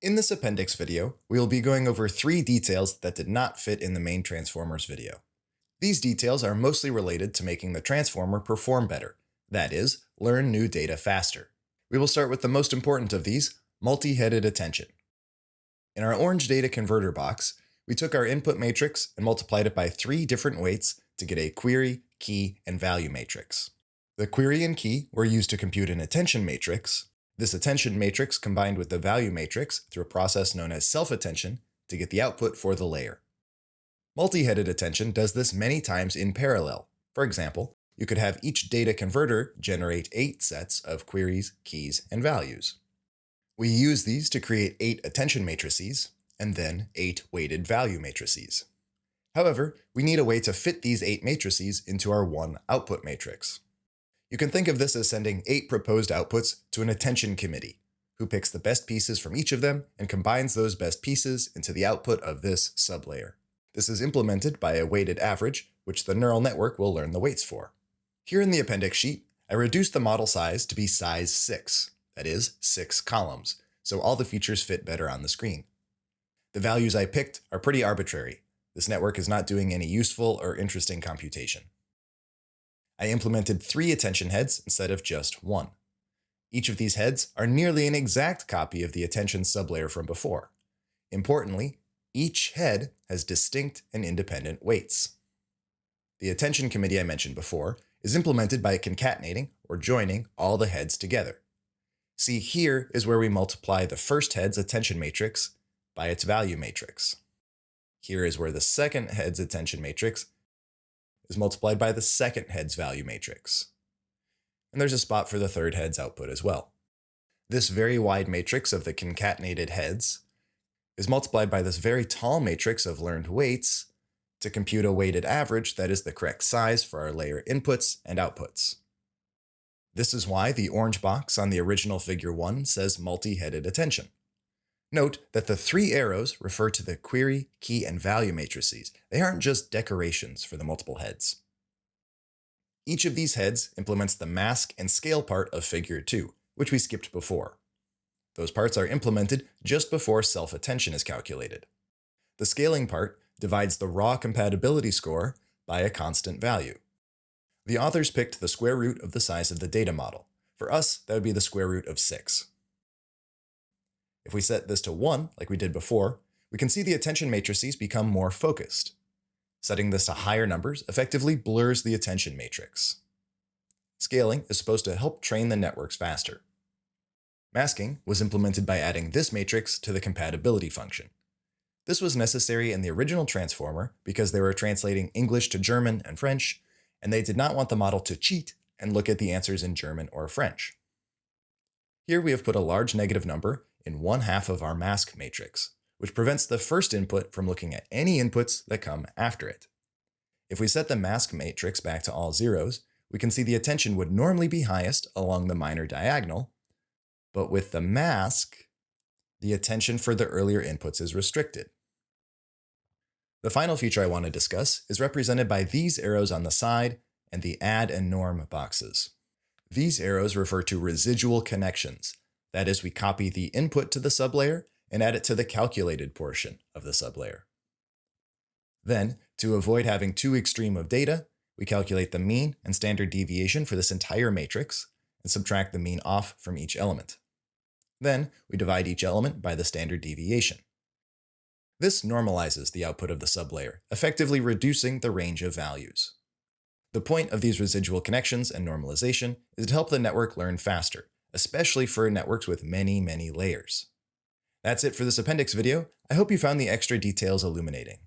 In this appendix video, we will be going over 3 details that did not fit in the main transformers video. These details are mostly related to making the transformer perform better, that is, learn new data faster. We will start with the most important of these, multi-headed attention. In our orange data converter box, we took our input matrix and multiplied it by 3 different weights to get a query, key, and value matrix. The query and key were used to compute an attention matrix. This attention matrix combined with the value matrix through a process known as self-attention to get the output for the layer. Multi-headed attention does this many times in parallel. For example, you could have each data converter generate 8 sets of queries, keys, and values. We use these to create 8 attention matrices and then 8 weighted value matrices. However, we need a way to fit these 8 matrices into our one output matrix. You can think of this as sending 8 proposed outputs to an attention committee, who picks the best pieces from each of them and combines those best pieces into the output of this sublayer. This is implemented by a weighted average, which the neural network will learn the weights for. Here in the appendix sheet, I reduced the model size to be size 6, that is, 6 columns, so all the features fit better on the screen. The values I picked are pretty arbitrary. This network is not doing any useful or interesting computation. I implemented 3 attention heads instead of just 1. Each of these heads are nearly an exact copy of the attention sublayer from before. Importantly, each head has distinct and independent weights. The attention committee I mentioned before is implemented by concatenating or joining all the heads together. See, here is where we multiply the first head's attention matrix by its value matrix. Here is where the second head's attention matrix is multiplied by the second head's value matrix. And there's a spot for the third head's output as well. This very wide matrix of the concatenated heads is multiplied by this very tall matrix of learned weights to compute a weighted average that is the correct size for our layer inputs and outputs. This is why the orange box on the original figure 1 says multi-headed attention. Note that the 3 arrows refer to the query, key, and value matrices. They aren't just decorations for the multiple heads. Each of these heads implements the mask and scale part of figure 2, which we skipped before. Those parts are implemented just before self-attention is calculated. The scaling part divides the raw compatibility score by a constant value. The authors picked the square root of the size of the data model. For us, that would be the square root of 6. If we set this to 1, like we did before, we can see the attention matrices become more focused. Setting this to higher numbers effectively blurs the attention matrix. Scaling is supposed to help train the networks faster. Masking was implemented by adding this matrix to the compatibility function. This was necessary in the original transformer because they were translating English to German and French, and they did not want the model to cheat and look at the answers in German or French. Here we have put a large negative number in 1/2 of our mask matrix, which prevents the first input from looking at any inputs that come after it. If we set the mask matrix back to all zeros, we can see the attention would normally be highest along the minor diagonal, but with the mask, the attention for the earlier inputs is restricted. The final feature I want to discuss is represented by these arrows on the side and the Add and Norm boxes. These arrows refer to residual connections. That is, we copy the input to the sublayer and add it to the calculated portion of the sublayer. Then, to avoid having too extreme of data, we calculate the mean and standard deviation for this entire matrix and subtract the mean off from each element. Then, we divide each element by the standard deviation. This normalizes the output of the sublayer, effectively reducing the range of values. The point of these residual connections and normalization is to help the network learn faster, especially for networks with many layers. That's it for this appendix video. I hope you found the extra details illuminating.